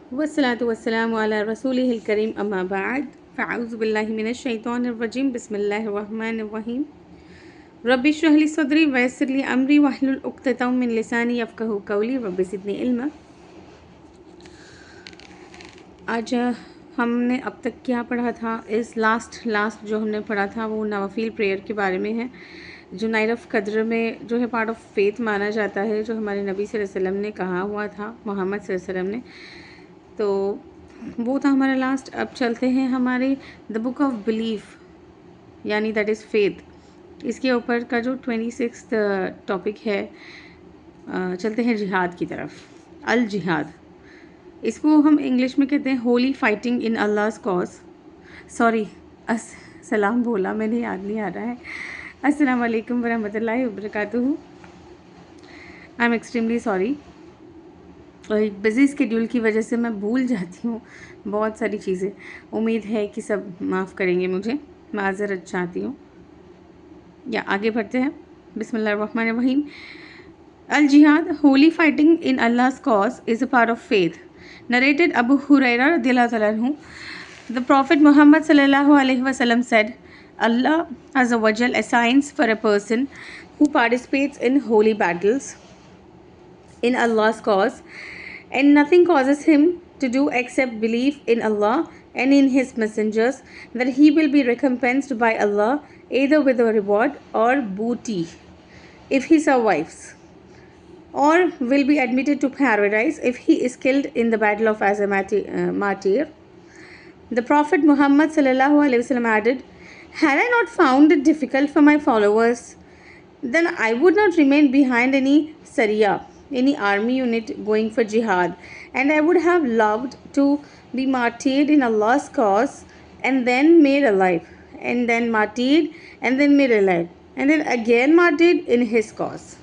वस्सलातु वस्सलामु अला रसूलिहिल करीम अम्मा बाद फ़अऊज़ु बिल्लाहि मिनश शैतानिर रजीम बिस्मिल्लाहिर रहमानिर रहीम रब्बि इश्रह ली सदरी वयस्सिर ली अमरी वहलुल उक़्दतम मिन लिसानी यफ़क़हू क़ौली रब्बि ज़िदनी इल्मा। आज हमने अब तक क्या पढ़ा था? इस लास्ट जो हमने पढ़ा था वो नवाफिल प्रेयर के बारे में है, जो नाइट ऑफ कद्र में जो है पार्ट ऑफ फेथ माना जाता है, जो हमारे नबी सल्लल्लाहु अलैहि वसल्लम ने कहा हुआ था, मोहम्मद सल्लल्लाहु अलैहि वसल्लम ने। तो वो था हमारा लास्ट। अब चलते हैं हमारे द बुक ऑफ बिलीफ यानी दैट इज़ फेथ, इसके ऊपर का जो 26 टॉपिक है। चलते हैं जिहाद की तरफ। अल जिहाद, इसको हम इंग्लिश में कहते हैं होली फाइटिंग इन अल्लाह's कॉज। सॉरी, सलाम बोला मैंने, याद नहीं आ रहा है। अस्सलाम वालेकुम वरहमतुल्लाहि वबरकातुहू। आई एम एक्सट्रीमली सॉरी, एक बिज़ी स्केड्यूल की वजह से मैं भूल जाती हूँ बहुत सारी चीज़ें। उम्मीद है कि सब माफ़ करेंगे मुझे, माज़रत चाहती हूँ। या आगे बढ़ते हैं। बिस्मिल्लाहिर्रहमानिर्रहीम। अल जिहाद, होली फाइटिंग इन अल्लाह's cause is a part of faith. Narrated Abu Huraira radiyallahu ta'ala anhu. The Prophet Muhammad sallallahu alaihi wasallam said, Allah azza wa jal assigns for a person who participates in holy battles in Allah's cause, and nothing causes him to do except believe in Allah and in His messengers, that he will be recompensed by Allah either with a reward or booty if he survives, or will be admitted to paradise if he is killed in the battle of as a martyr. The Prophet Muhammad sallallahu alaihi wasallam added, had I not found it difficult for my followers, then I would not remain behind any Sariya, any army unit going for jihad, and I would have loved to be martyred in Allah's cause, and then made alive, and then martyred, and then made alive, and then again martyred in His cause.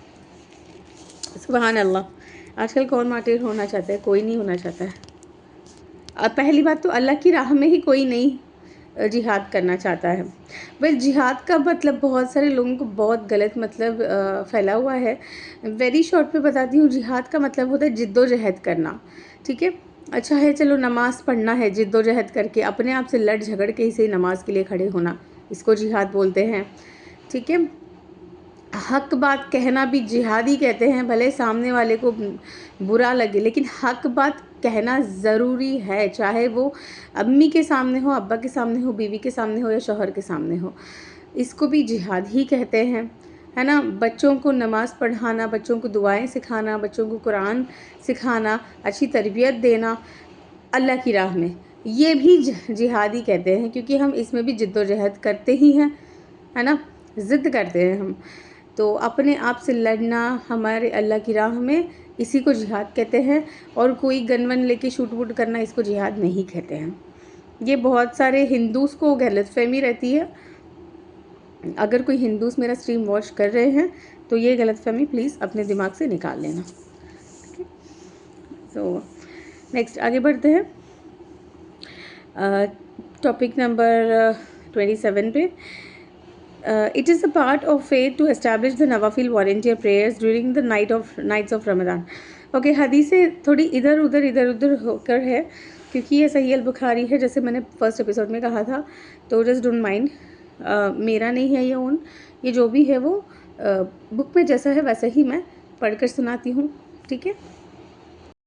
सुबहान अल्लाह। आजकल कौन martyr होना चाहता है? कोई नहीं होना चाहता है। अब पहली बात तो अल्लाह की राह में ही कोई नहीं जिहाद करना चाहता है। वेल, जिहाद का मतलब बहुत सारे लोगों को बहुत गलत मतलब फैला हुआ है। वेरी शॉर्ट पे बताती हूँ, जिहाद का मतलब होता है जिद्दोजहद करना। ठीक है, अच्छा है, चलो नमाज़ पढ़ना है, जिद्दोजहद करके अपने आप से लड़ झगड़ के इसे नमाज के लिए खड़े होना, इसको जिहाद बोलते हैं। ठीक है, हक बात कहना भी जिहाद ही कहते हैं, भले सामने वाले को बुरा लगे, लेकिन हक बात कहना ज़रूरी है, चाहे वो अम्मी के सामने हो, अब्बा के सामने हो, बीवी के सामने हो या शौहर के सामने हो, इसको भी जिहाद ही कहते हैं, है ना। बच्चों को नमाज़ पढ़ाना, बच्चों को दुआएं सिखाना, बच्चों को कुरान सिखाना, अच्छी तरबियत देना अल्लाह की राह में, ये भी जिहाद ही कहते हैं, क्योंकि हम इसमें भी जिद्दोजहद करते ही हैं, है ना, ज़िद्द करते हैं हम। तो अपने आप से लड़ना हमारे अल्लाह की राह में, इसी को जिहाद कहते हैं। और कोई गन वन लेके शूट वूट करना, इसको जिहाद नहीं कहते हैं। ये बहुत सारे हिंदूस को गलतफहमी रहती है। अगर कोई हिंदूस मेरा स्ट्रीम वॉच कर रहे हैं तो ये गलतफहमी प्लीज़ अपने दिमाग से निकाल लेना। सो नेक्स्ट आगे बढ़ते हैं टॉपिक नंबर 27 पे। It is a part of faith to establish the Nawafil volunteer prayers during the nights of Ramadan. Okay, हदीसें थोड़ी इधर उधर होकर है, क्योंकि ये सही अल बुखारी है, जैसे मैंने फर्स्ट एपिसोड में कहा था, तो जस्ट डोंट माइंड, मेरा नहीं है ये ओन, ये जो भी है वो बुक में जैसा है वैसा ही मैं पढ़कर सुनाती हूँ। ठीक है।